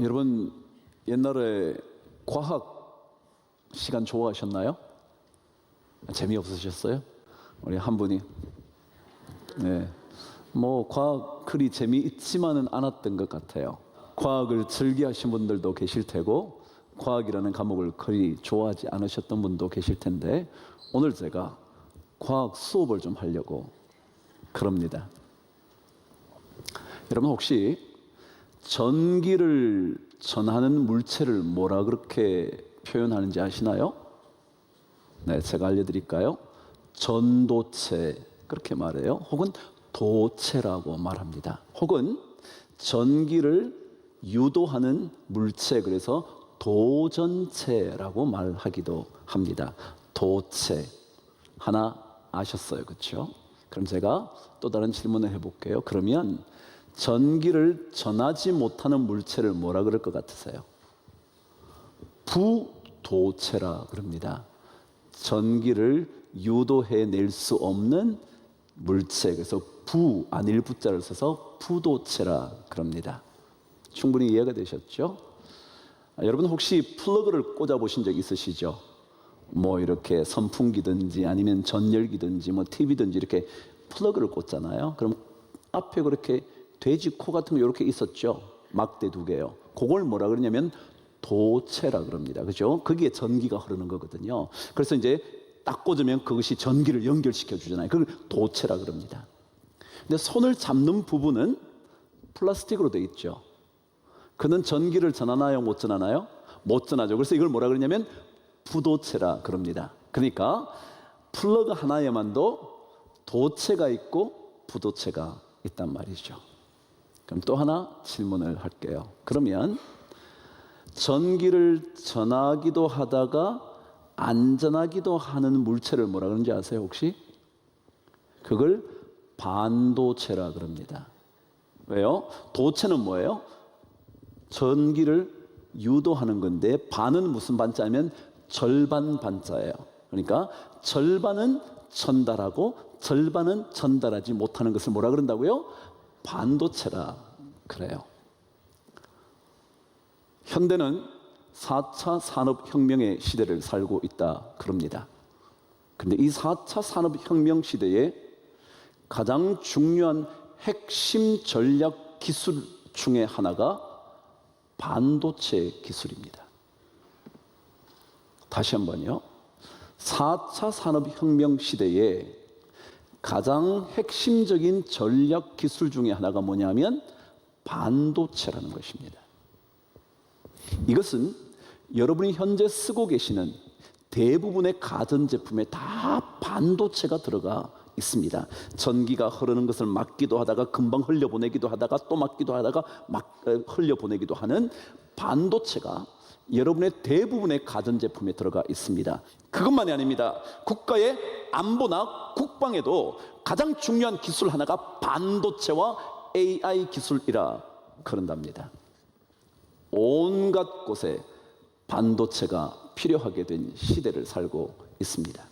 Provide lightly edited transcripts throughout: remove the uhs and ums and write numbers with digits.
여러분 옛날에 과학 시간 좋아하셨나요? 재미없으셨어요? 우리 한 분이 과학 그리 재미있지만은 않았던 것 같아요. 과학을 즐겨하신 분들도 계실 테고 과학이라는 과목을 그리 좋아하지 않으셨던 분도 계실 텐데 오늘 제가 과학 수업을 좀 하려고 그럽니다. 여러분 혹시 전기를 전하는 물체를 뭐라 그렇게 표현하는지 아시나요? 네, 제가 알려드릴까요? 전도체 그렇게 말해요. 혹은 도체라고 말합니다. 혹은 전기를 유도하는 물체, 그래서 도전체라고 말하기도 합니다. 도체 하나 아셨어요, 그렇죠? 그럼 제가 또 다른 질문을 해볼게요. 그러면 전기를 전하지 못하는 물체를 뭐라 그럴 것 같으세요? 부도체라 그럽니다. 전기를 유도해낼 수 없는 물체, 그래서 부, 안일 부자를 써서 부도체라 그럽니다. 충분히 이해가 되셨죠? 여러분 혹시 플러그를 꽂아 보신 적 있으시죠? 뭐 이렇게 선풍기든지 아니면 전열기든지 뭐 TV든지 이렇게 플러그를 꽂잖아요. 그럼 앞에 그렇게 돼지 코 같은 거 이렇게 있었죠. 막대 2개요. 그걸 뭐라 그러냐면 도체라 그럽니다. 그죠? 거기에 전기가 흐르는 거거든요. 그래서 이제 딱 꽂으면 그것이 전기를 연결시켜 주잖아요. 그걸 도체라 그럽니다. 근데 손을 잡는 부분은 플라스틱으로 되어 있죠. 그는 전기를 전하나요? 못 전하나요? 못 전하죠. 그래서 이걸 뭐라 그러냐면 부도체라 그럽니다. 그러니까 플러그 하나에만도 도체가 있고 부도체가 있단 말이죠. 그럼 또 하나 질문을 할게요. 그러면 전기를 전하기도 하다가 안 전하기도 하는 물체를 뭐라 그러는지 아세요 혹시? 그걸 반도체라 그럽니다. 왜요? 도체는 뭐예요? 전기를 유도하는 건데 반은 무슨 반자냐면 절반 반자예요. 그러니까 절반은 전달하고 절반은 전달하지 못하는 것을 뭐라 그런다고요? 반도체라 그래요. 현대는 4차 산업혁명의 시대를 살고 있다 그럽니다. 그런데 이 4차 산업혁명 시대에 가장 중요한 핵심 전략 기술 중에 하나가 반도체 기술입니다. 다시 한번요. 4차 산업혁명 시대에 가장 핵심적인 전략 기술 중에 하나가 뭐냐면 반도체라는 것입니다. 이것은 여러분이 현재 쓰고 계시는 대부분의 가전제품에 다 반도체가 들어가 있습니다. 전기가 흐르는 것을 막기도 하다가 금방 흘려보내기도 하다가 또 막기도 하다가 흘려보내기도 하는 반도체가 여러분의 대부분의 가전제품에 들어가 있습니다. 그것만이 아닙니다. 국가의 안보나 국방에도 가장 중요한 기술 하나가 반도체와 AI 기술이라 그런답니다. 온갖 곳에 반도체가 필요하게 된 시대를 살고 있습니다.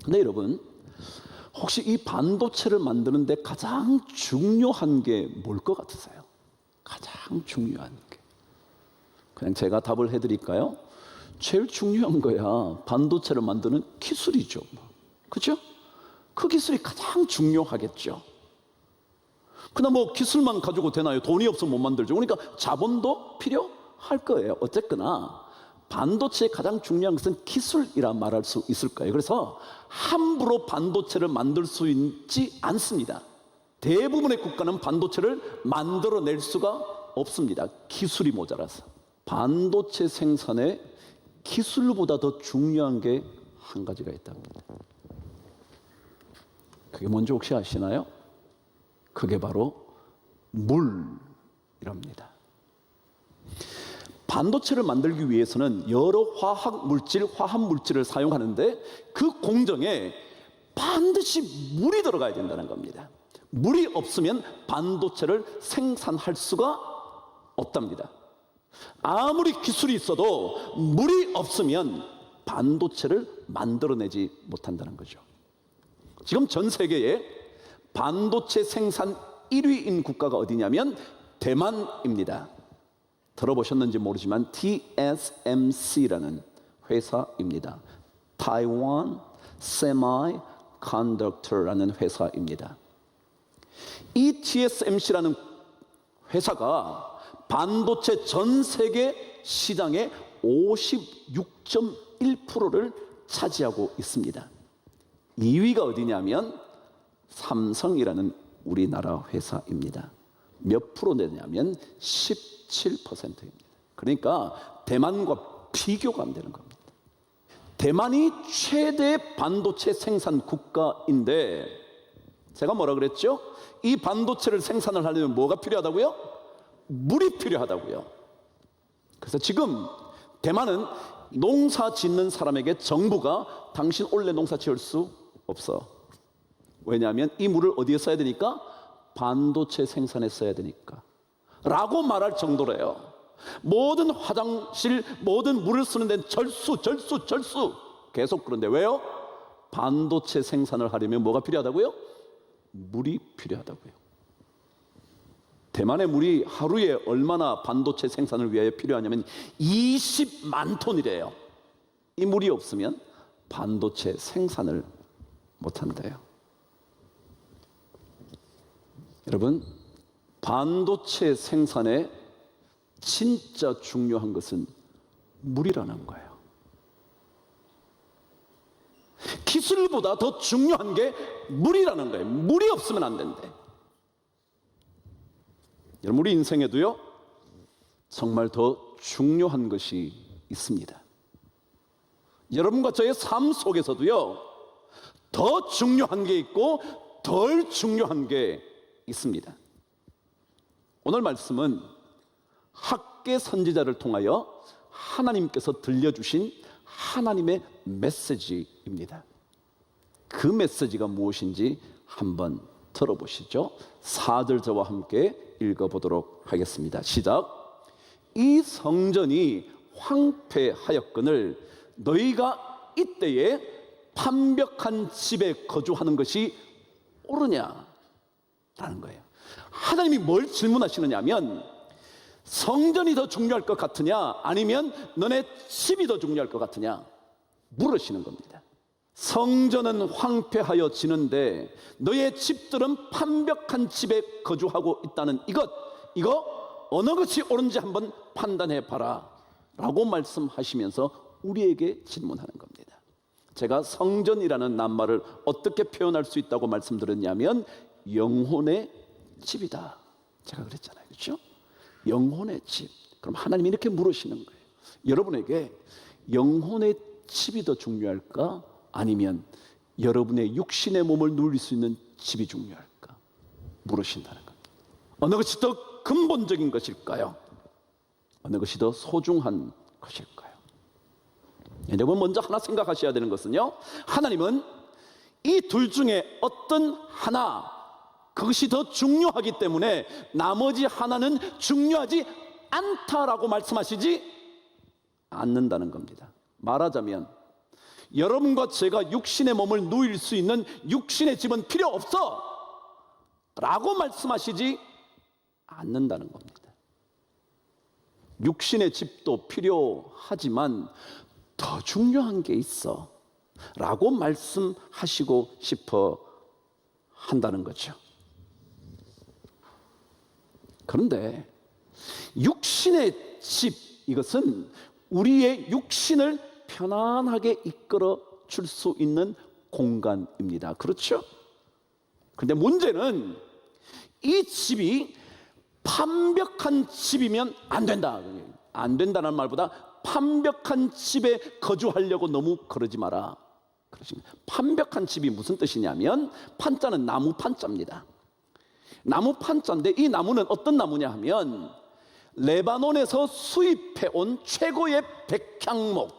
근데 여러분 혹시 이 반도체를 만드는데 가장 중요한 게 뭘 것 같으세요? 가장 중요한 게 그냥 제가 답을 해드릴까요? 제일 중요한 거야 반도체를 만드는 기술이죠. 그렇죠? 그 기술이 가장 중요하겠죠. 그냥 뭐 기술만 가지고 되나요? 돈이 없으면 못 만들죠. 그러니까 자본도 필요할 거예요. 어쨌거나 반도체의 가장 중요한 것은 기술이라 말할 수 있을 거예요. 그래서 함부로 반도체를 만들 수 있지 않습니다. 대부분의 국가는 반도체를 만들어낼 수가 없습니다. 기술이 모자라서. 반도체 생산에 기술보다 더 중요한 게 한 가지가 있답니다. 그게 뭔지 혹시 아시나요? 그게 바로 물이랍니다. 반도체를 만들기 위해서는 여러 화합물질을 사용하는데 그 공정에 반드시 물이 들어가야 된다는 겁니다. 물이 없으면 반도체를 생산할 수가 없답니다. 아무리 기술이 있어도 물이 없으면 반도체를 만들어내지 못한다는 거죠. 지금 전 세계에 반도체 생산 1위인 국가가 어디냐면 대만입니다. 들어보셨는지 모르지만 TSMC라는 회사입니다. Taiwan Semiconductor라는 회사입니다. 이 TSMC라는 회사가 반도체 전 세계 시장의 56.1%를 차지하고 있습니다. 2위가 어디냐면 삼성이라는 우리나라 회사입니다. 몇 프로 되냐면 17%입니다. 그러니까 대만과 비교가 안 되는 겁니다. 대만이 최대 반도체 생산 국가인데 제가 뭐라 그랬죠? 이 반도체를 생산을 하려면 뭐가 필요하다고요? 물이 필요하다고요. 그래서 지금 대만은 농사 짓는 사람에게 정부가 당신 올해 농사 지을 수 없어. 왜냐하면 이 물을 어디에 써야 되니까? 반도체 생산에 써야 되니까 라고 말할 정도래요. 모든 화장실, 모든 물을 쓰는 데는 절수 계속. 그런데 왜요? 반도체 생산을 하려면 뭐가 필요하다고요? 물이 필요하다고요. 대만의 물이 하루에 얼마나 반도체 생산을 위하여 필요하냐면 20만 톤이래요. 이 물이 없으면 반도체 생산을 못한대요. 여러분, 반도체 생산에 진짜 중요한 것은 물이라는 거예요. 기술보다 더 중요한 게 물이라는 거예요. 물이 없으면 안 된대. 여러분, 우리 인생에도요 정말 더 중요한 것이 있습니다. 여러분과 저의 삶 속에서도요 더 중요한 게 있고 덜 중요한 게 있습니다. 오늘 말씀은 학계 선지자를 통하여 하나님께서 들려주신 하나님의 메시지입니다. 그 메시지가 무엇인지 한번 들어보시죠. 4절 저와 함께 읽어보도록 하겠습니다. 시작. 이 성전이 황폐하였거늘 너희가 이때에 판벽한 집에 거주하는 것이 옳으냐? 라는 거예요. 하나님이 뭘 질문하시느냐 하면 성전이 더 중요할 것 같으냐 아니면 너네 집이 더 중요할 것 같으냐 물으시는 겁니다. 성전은 황폐하여 지는데 너의 집들은 판벽한 집에 거주하고 있다는 이거 어느 것이 옳은지 한번 판단해 봐라 라고 말씀하시면서 우리에게 질문하는 겁니다. 제가 성전이라는 낱말을 어떻게 표현할 수 있다고 말씀드렸냐면 영혼의 집이다. 제가 그랬잖아요. 그렇죠? 영혼의 집. 그럼 하나님이 이렇게 물으시는 거예요. 여러분에게 영혼의 집이 더 중요할까? 아니면 여러분의 육신의 몸을 누릴 수 있는 집이 중요할까? 물으신다는 겁니다. 어느 것이 더 근본적인 것일까요? 어느 것이 더 소중한 것일까요? 여러분 먼저 하나 생각하셔야 되는 것은요, 하나님은 이 둘 중에 어떤 하나 그것이 더 중요하기 때문에 나머지 하나는 중요하지 않다라고 말씀하시지 않는다는 겁니다. 말하자면 여러분과 제가 육신의 몸을 누릴 수 있는 육신의 집은 필요 없어 라고 말씀하시지 않는다는 겁니다. 육신의 집도 필요하지만 더 중요한 게 있어 라고 말씀하시고 싶어 한다는 거죠. 그런데 육신의 집, 이것은 우리의 육신을 편안하게 이끌어 줄 수 있는 공간입니다. 그렇죠? 그런데 문제는 이 집이 판벽한 집이면 안 된다. 안 된다는 말보다 판벽한 집에 거주하려고 너무 그러지 마라. 그러십니다. 판벽한 집이 무슨 뜻이냐면 판자는 나무 판자입니다. 나무 판자인데 이 나무는 어떤 나무냐 하면 레바논에서 수입해온 최고의 백향목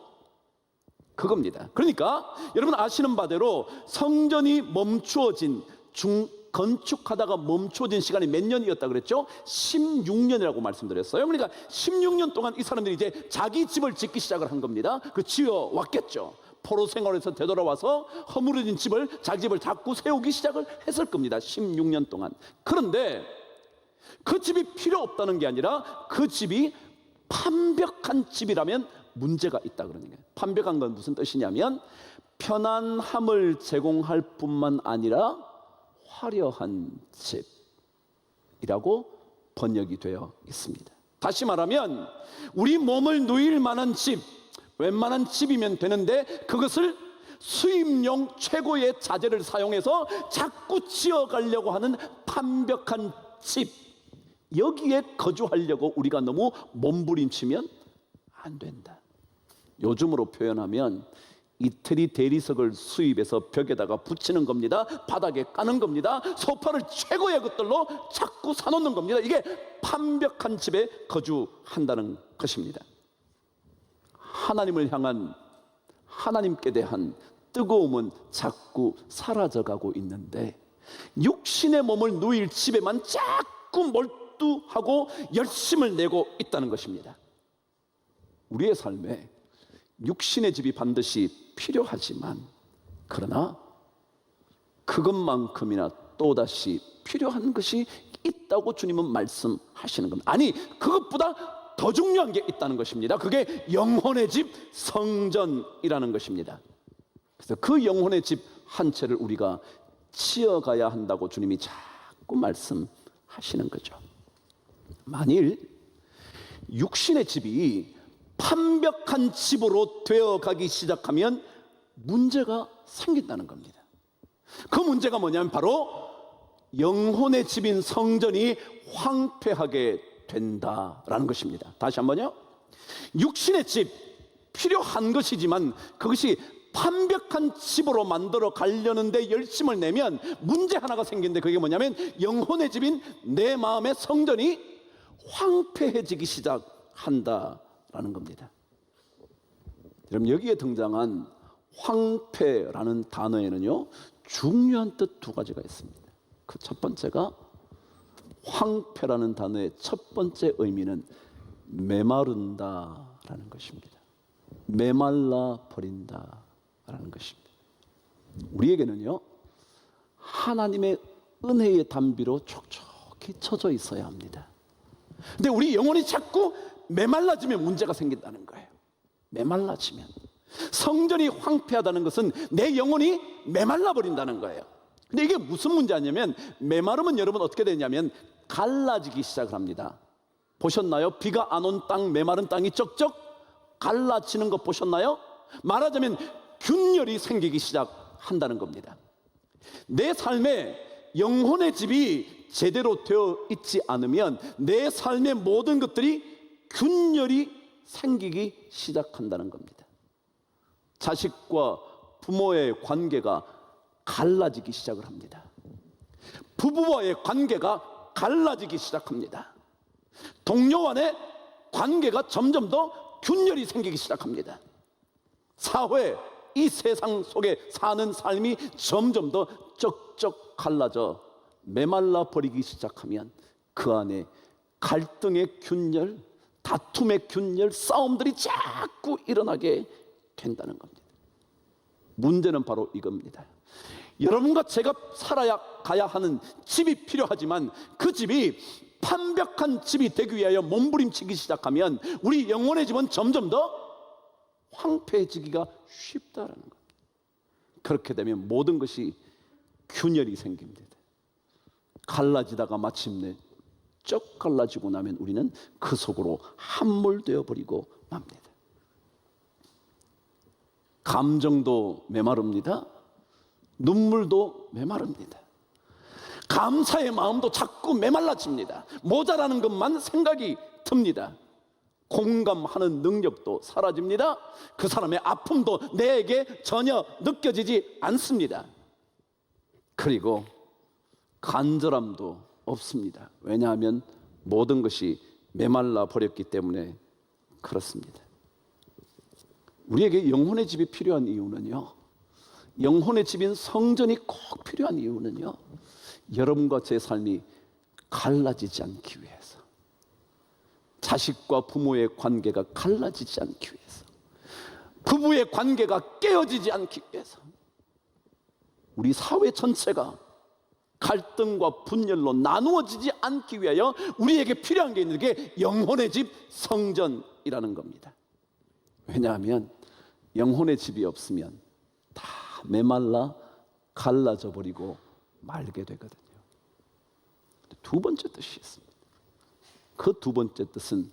그겁니다. 그러니까 여러분 아시는 바대로 성전이 멈추어진 건축하다가 멈춰진 시간이 몇 년이었다 그랬죠? 16년이라고 말씀드렸어요. 그러니까 16년 동안 이 사람들이 이제 자기 집을 짓기 시작을 한 겁니다. 그 지어 왔겠죠. 포로 생활에서 되돌아와서 허물어진 집을 자기 집을 자꾸 세우기 시작을 했을 겁니다. 16년 동안. 그런데 그 집이 필요 없다는 게 아니라 그 집이 판벽한 집이라면 문제가 있다 그러는 거예요. 판벽한 건 무슨 뜻이냐면 편안함을 제공할 뿐만 아니라 화려한 집이라고 번역이 되어 있습니다. 다시 말하면 우리 몸을 누일 만한 집, 웬만한 집이면 되는데 그것을 수입용 최고의 자재를 사용해서 자꾸 지어가려고 하는 판벽한 집, 여기에 거주하려고 우리가 너무 몸부림치면 안 된다. 요즘으로 표현하면 이태리 대리석을 수입해서 벽에다가 붙이는 겁니다. 바닥에 까는 겁니다. 소파를 최고의 것들로 자꾸 사놓는 겁니다. 이게 판벽한 집에 거주한다는 것입니다. 하나님을 향한, 하나님께 대한 뜨거움은 자꾸 사라져가고 있는데 육신의 몸을 누일 집에만 자꾸 몰두하고 열심을 내고 있다는 것입니다. 우리의 삶에 육신의 집이 반드시 필요하지만, 그러나 그것만큼이나 또다시 필요한 것이 있다고 주님은 말씀하시는 겁니다. 아니, 그것보다 더 중요한 게 있다는 것입니다. 그게 영혼의 집, 성전이라는 것입니다. 그래서 그 영혼의 집 한 채를 우리가 지어가야 한다고 주님이 자꾸 말씀하시는 거죠. 만일 육신의 집이 판벽한 집으로 되어가기 시작하면 문제가 생긴다는 겁니다. 그 문제가 뭐냐면 바로 영혼의 집인 성전이 황폐하게 된다라는 것입니다. 다시 한번요. 육신의 집 필요한 것이지만 그것이 판벽한 집으로 만들어 가려는데 열심을 내면 문제 하나가 생기는데 그게 뭐냐면 영혼의 집인 내 마음의 성전이 황폐해지기 시작한다라는 겁니다. 여러분, 여기에 등장한 황폐라는 단어에는요 중요한 뜻 두 가지가 있습니다. 그 첫 번째가, 황폐라는 단어의 첫 번째 의미는 메마른다라는 것입니다. 메말라 버린다라는 것입니다. 우리에게는요 하나님의 은혜의 담비로 촉촉히 쳐져 있어야 합니다. 근데 우리 영혼이 자꾸 메말라지면 문제가 생긴다는 거예요. 메말라지면, 성전이 황폐하다는 것은 내 영혼이 메말라 버린다는 거예요. 근데 이게 무슨 문제냐면, 메마르면 여러분 어떻게 되냐면 갈라지기 시작을 합니다. 보셨나요? 비가 안 온 땅, 메마른 땅이 쩍쩍 갈라지는 거 보셨나요? 말하자면 균열이 생기기 시작한다는 겁니다. 내 삶에 영혼의 집이 제대로 되어 있지 않으면 내 삶의 모든 것들이 균열이 생기기 시작한다는 겁니다. 자식과 부모의 관계가 갈라지기 시작을 합니다. 부부와의 관계가 갈라지기 시작합니다. 동료 간의 관계가 점점 더 균열이 생기기 시작합니다. 사회, 이 세상 속에 사는 삶이 점점 더 쩍쩍 갈라져 메말라 버리기 시작하면 그 안에 갈등의 균열, 다툼의 균열, 싸움들이 자꾸 일어나게 된다는 겁니다. 문제는 바로 이겁니다. 여러분과 제가 살아야 가야 하는 집이 필요하지만 그 집이 판벽한 집이 되기 위하여 몸부림치기 시작하면 우리 영혼의 집은 점점 더 황폐해지기가 쉽다라는 겁니다. 그렇게 되면 모든 것이 균열이 생깁니다. 갈라지다가 마침내 쩍 갈라지고 나면 우리는 그 속으로 함몰되어 버리고 맙니다. 감정도 메마릅니다. 눈물도 메마릅니다. 감사의 마음도 자꾸 메말라집니다. 모자라는 것만 생각이 듭니다. 공감하는 능력도 사라집니다. 그 사람의 아픔도 내게 전혀 느껴지지 않습니다. 그리고 간절함도 없습니다. 왜냐하면 모든 것이 메말라 버렸기 때문에 그렇습니다. 우리에게 영혼의 집이 필요한 이유는요, 영혼의 집인 성전이 꼭 필요한 이유는요, 여러분과 제 삶이 갈라지지 않기 위해서, 자식과 부모의 관계가 갈라지지 않기 위해서, 부부의 관계가 깨어지지 않기 위해서, 우리 사회 전체가 갈등과 분열로 나누어지지 않기 위하여 우리에게 필요한 게 있는 게 영혼의 집 성전이라는 겁니다. 왜냐하면 영혼의 집이 없으면 다 메말라 갈라져 버리고 말게 되거든요. 두 번째 뜻이 있습니다. 그 두 번째 뜻은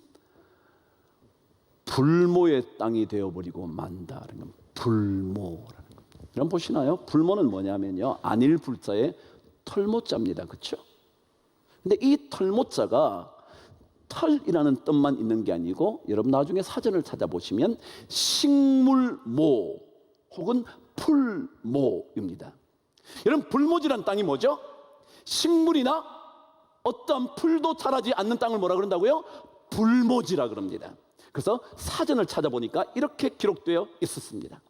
불모의 땅이 되어버리고 만다라는 겁니다. 불모라는 겁니다. 여러분 보시나요? 불모는 뭐냐면요, 안일 불자에 털모자입니다. 그렇죠? 근데 이 털모자가 털이라는 뜻만 있는 게 아니고, 여러분 나중에 사전을 찾아보시면 식물모 혹은 풀모입니다. 여러분 불모지란 땅이 뭐죠? 식물이나 어떠한 풀도 자라지 않는 땅을 뭐라 그런다고요? 불모지라 그럽니다. 그래서 사전을 찾아보니까 이렇게 기록되어 있었습니다.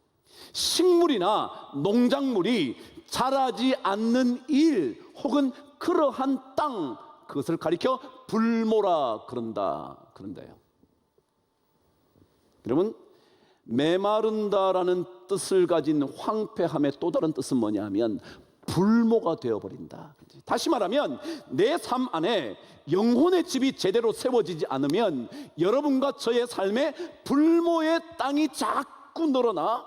식물이나 농작물이 자라지 않는 일 혹은 그러한 땅, 그것을 가리켜 불모라 그런다요. 여러분, 메마른다라는 뜻을 가진 황폐함의 또 다른 뜻은 뭐냐면 불모가 되어버린다. 다시 말하면 내 삶 안에 영혼의 집이 제대로 세워지지 않으면 여러분과 저의 삶에 불모의 땅이 자꾸 늘어나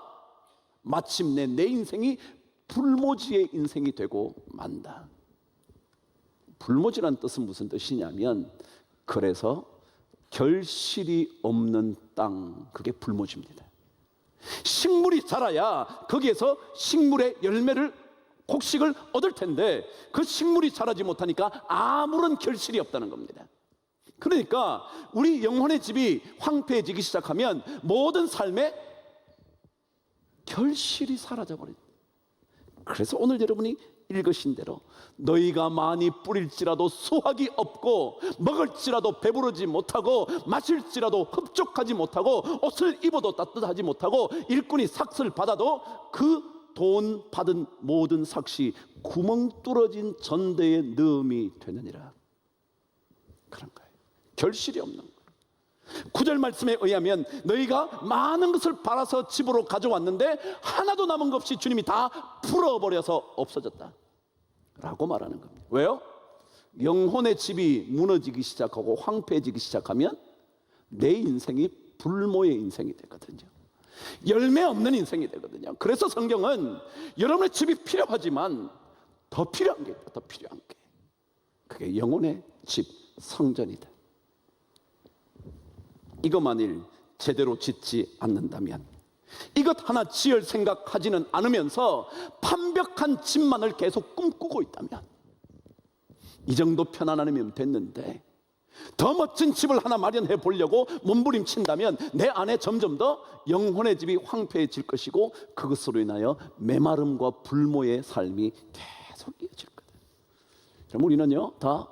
마침내 내 인생이 불모지의 인생이 되고 만다. 불모지란 뜻은 무슨 뜻이냐면, 그래서 결실이 없는 땅, 그게 불모지입니다. 식물이 자라야 거기에서 식물의 열매를, 곡식을 얻을 텐데 그 식물이 자라지 못하니까 아무런 결실이 없다는 겁니다. 그러니까 우리 영혼의 집이 황폐해지기 시작하면 모든 삶에 결실이 사라져버립니다. 그래서 오늘 여러분이 읽으신 대로 너희가 많이 뿌릴지라도 수확이 없고 먹을지라도 배부르지 못하고 마실지라도 흡족하지 못하고 옷을 입어도 따뜻하지 못하고 일꾼이 삭슬 받아도 그 돈 받은 모든 삭시 구멍 뚫어진 전대에 넣음이 되느니라. 그런 거예요. 결실이 없는 거예요. 9절 말씀에 의하면 너희가 많은 것을 팔아서 집으로 가져왔는데 하나도 남은 것 없이 주님이 다 풀어버려서 없어졌다 라고 말하는 겁니다. 왜요? 영혼의 집이 무너지기 시작하고 황폐해지기 시작하면 내 인생이 불모의 인생이 되거든요. 열매 없는 인생이 되거든요. 그래서 성경은 여러분의 집이 필요하지만 더 필요한 게 있다. 더 필요한 게, 그게 영혼의 집 성전이다. 이거 만일 제대로 짓지 않는다면, 이것 하나 지을 생각하지는 않으면서 완벽한 집만을 계속 꿈꾸고 있다면, 이 정도 편안하면 됐는데 더 멋진 집을 하나 마련해 보려고 몸부림친다면 내 안에 점점 더 영혼의 집이 황폐해질 것이고, 그것으로 인하여 메마름과 불모의 삶이 계속 이어질 거다. 우리는요 다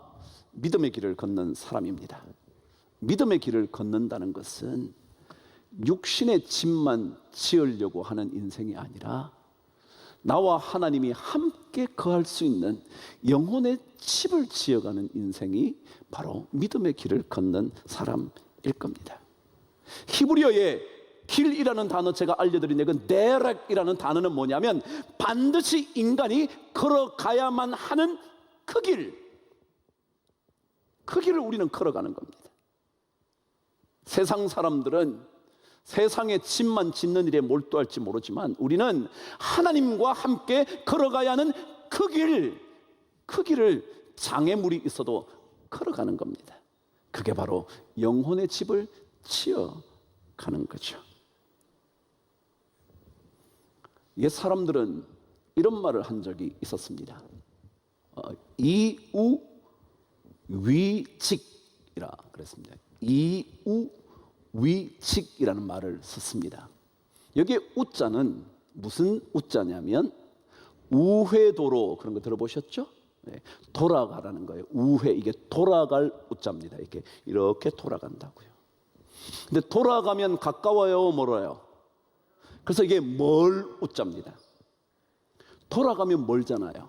믿음의 길을 걷는 사람입니다. 믿음의 길을 걷는다는 것은 육신의 집만 지으려고 하는 인생이 아니라 나와 하나님이 함께 거할 수 있는 영혼의 집을 지어가는 인생이 바로 믿음의 길을 걷는 사람일 겁니다. 히브리어의 길이라는 단어 제가 알려드린 그 데렉이라는 단어는 뭐냐면 반드시 인간이 걸어가야만 하는 그 길을 우리는 걸어가는 겁니다. 세상 사람들은 세상의 집만 짓는 일에 몰두할지 모르지만 우리는 하나님과 함께 걸어가야 하는 그 길을 장애물이 있어도 걸어가는 겁니다. 그게 바로 영혼의 집을 지어가는 거죠. 옛 사람들은 이런 말을 한 적이 있었습니다. 이우위직이라 그랬습니다. 이우위직이라는 말을 썼습니다. 여기에 우자는 무슨 우자냐면 우회도로, 그런 거 들어보셨죠? 네, 돌아가라는 거예요. 우회, 이게 돌아갈 우자입니다. 이렇게 돌아간다고요. 근데 돌아가면 가까워요, 멀어요? 그래서 이게 멀 우자입니다. 돌아가면 멀잖아요.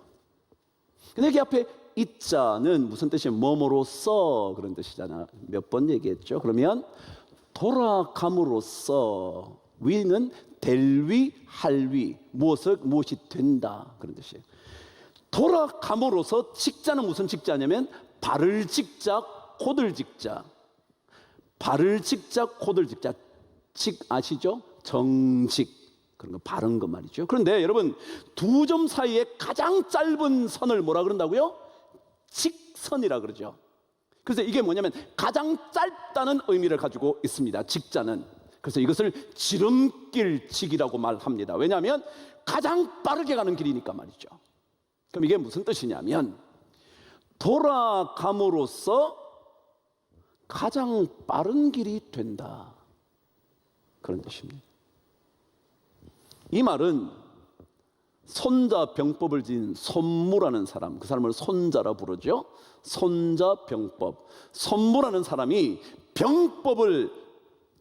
근데 여기 앞에 이자는 무슨 뜻이에요? 뭐뭐로써 그런 뜻이잖아. 몇 번 얘기했죠? 그러면 돌아감으로써, 위는 될 위, 할 위, 무엇이 된다 그런 뜻이에요. 돌아감으로써 직자는 무슨 직자냐면 발을 직자, 코들 직자. 발을 직자, 코들 직자. 직 아시죠? 정직. 그런 거 바른 거 말이죠. 그런데 여러분, 두 점 사이에 가장 짧은 선을 뭐라 그런다고요? 직선이라 그러죠. 그래서 이게 뭐냐면 가장 짧다는 의미를 가지고 있습니다. 직자는. 그래서 이것을 지름길직이라고 말합니다. 왜냐하면 가장 빠르게 가는 길이니까 말이죠. 그럼 이게 무슨 뜻이냐면 돌아감으로써 가장 빠른 길이 된다, 그런 뜻입니다. 이 말은 손자병법을 지은 손무라는 사람, 그 사람을 손자라 부르죠. 손자병법. 손무라는 사람이 병법을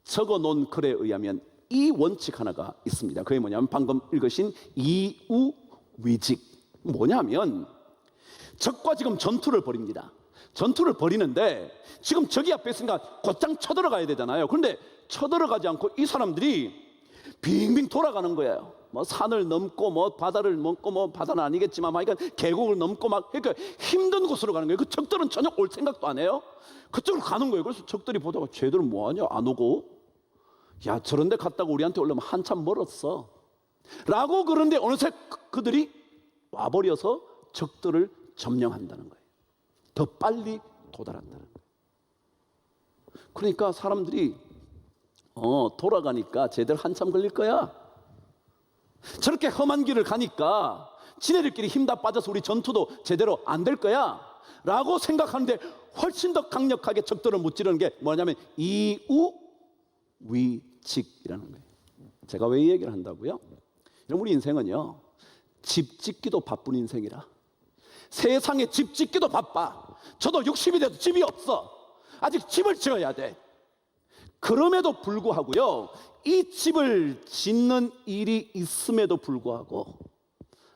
적어 놓은 글에 의하면 이 원칙 하나가 있습니다. 그게 뭐냐면 방금 읽으신 이우위직. 뭐냐면 적과 지금 전투를 벌입니다. 전투를 벌이는데 지금 적이 앞에 있으니까 곧장 쳐들어가야 되잖아요. 그런데 쳐들어가지 않고 이 사람들이 빙빙 돌아가는 거예요. 뭐 산을 넘고 뭐 바다를 넘고, 뭐 바다는 아니겠지만 막 계곡을 넘고 막, 그러니까 힘든 곳으로 가는 거예요. 그 적들은 전혀 올 생각도 안 해요. 그쪽으로 가는 거예요. 그래서 적들이 보다가 쟤들은 뭐하냐, 안 오고, 야 저런 데 갔다가 우리한테 오려면 한참 멀었어 라고. 그런데 어느새 그들이 와버려서 적들을 점령한다는 거예요. 더 빨리 도달한다는 거예요. 그러니까 사람들이 돌아가니까 쟤들 한참 걸릴 거야, 저렇게 험한 길을 가니까 지네들끼리 힘 다 빠져서 우리 전투도 제대로 안 될 거야 라고 생각하는데 훨씬 더 강력하게 적들을 무찌르는 게 뭐냐면 이우위직이라는 거예요. 제가 왜 이 얘기를 한다고요? 우리 인생은요, 집 짓기도 바쁜 인생이라. 세상에 집 짓기도 바빠. 저도 60이 돼도 집이 없어. 아직 집을 지어야 돼. 그럼에도 불구하고요, 이 집을 짓는 일이 있음에도 불구하고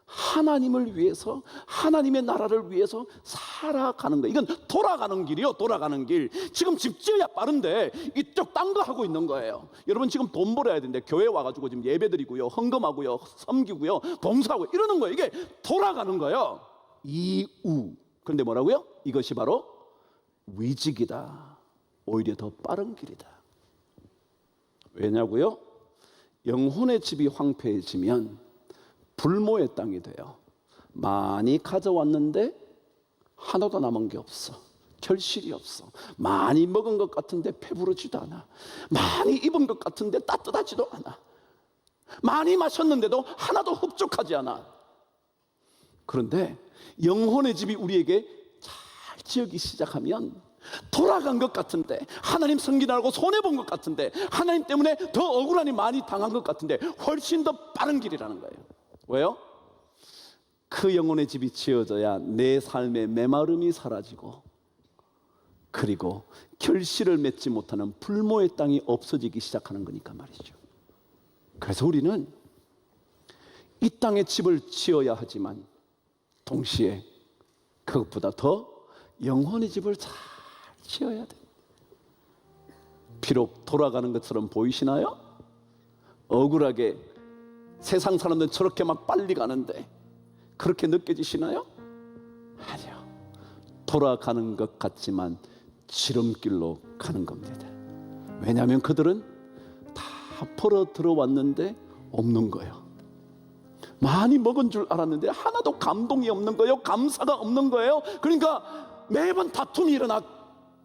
하나님을 위해서, 하나님의 나라를 위해서 살아가는 거예요. 이건 돌아가는 길이요, 돌아가는 길. 지금 집 지어야 빠른데 이쪽 딴 거 하고 있는 거예요. 여러분 지금 돈 벌어야 되는데 교회 와가지고 지금 예배드리고요, 헌금하고요, 섬기고요, 봉사하고 이러는 거예요. 이게 돌아가는 거예요. 이우. 그런데 뭐라고요? 이것이 바로 위직이다. 오히려 더 빠른 길이다. 왜냐고요? 영혼의 집이 황폐해지면 불모의 땅이 돼요. 많이 가져왔는데 하나도 남은 게 없어. 결실이 없어. 많이 먹은 것 같은데 배부르지도 않아. 많이 입은 것 같은데 따뜻하지도 않아. 많이 마셨는데도 하나도 흡족하지 않아. 그런데 영혼의 집이 우리에게 잘 지어기 시작하면 돌아간 것 같은데, 하나님 섬기느라고 손해본 것 같은데, 하나님 때문에 더 억울함이 많이 당한 것 같은데 훨씬 더 빠른 길이라는 거예요. 왜요? 그 영혼의 집이 지어져야 내 삶의 메마름이 사라지고, 그리고 결실을 맺지 못하는 불모의 땅이 없어지기 시작하는 거니까 말이죠. 그래서 우리는 이 땅에 집을 지어야 하지만 동시에 그것보다 더 영혼의 집을 잘 지어야 돼. 비록 돌아가는 것처럼 보이시나요? 억울하게 세상 사람들은 저렇게 막 빨리 가는데 그렇게 느껴지시나요? 아니요. 돌아가는 것 같지만 지름길로 가는 겁니다. 왜냐하면 그들은 다 벌어 들어왔는데 없는 거예요. 많이 먹은 줄 알았는데 하나도 감동이 없는 거예요. 감사가 없는 거예요. 그러니까 매번 다툼이 일어나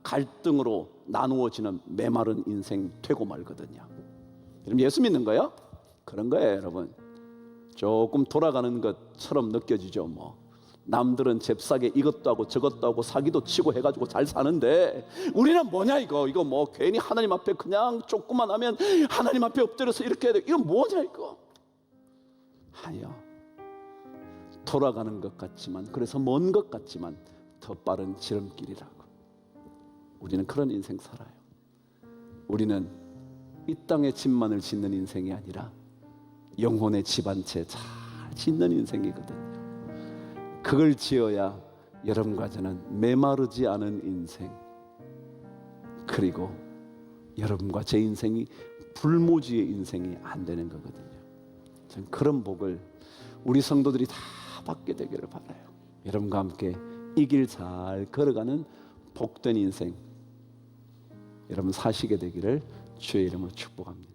갈등으로 나누어지는 메마른 인생 되고 말거든요. 여러분 예수 믿는 거요? 그런 거예요, 여러분. 조금 돌아가는 것처럼 느껴지죠. 뭐 남들은 잽싸게 이것도 하고 저것도 하고 사기도 치고 해가지고 잘 사는데 우리는 뭐냐 이거 뭐 괜히 하나님 앞에 그냥 조금만 하면 하나님 앞에 엎드려서 이렇게 해야 돼. 이건 뭐냐 이거. 아니요. 돌아가는 것 같지만, 그래서 먼 것 같지만 더 빠른 지름길이라고. 우리는 그런 인생 살아요. 우리는 이 땅의 집만을 짓는 인생이 아니라 영혼의 집 한 채 잘 짓는 인생이거든요. 그걸 지어야 여러분과 저는 메마르지 않은 인생, 그리고 여러분과 제 인생이 불모지의 인생이 안 되는 거거든요. 저는 그런 복을 우리 성도들이 다 받게 되기를 바라요. 여러분과 함께 이 길 잘 걸어가는 복된 인생 여러분 사시게 되기를 주의 이름으로 축복합니다.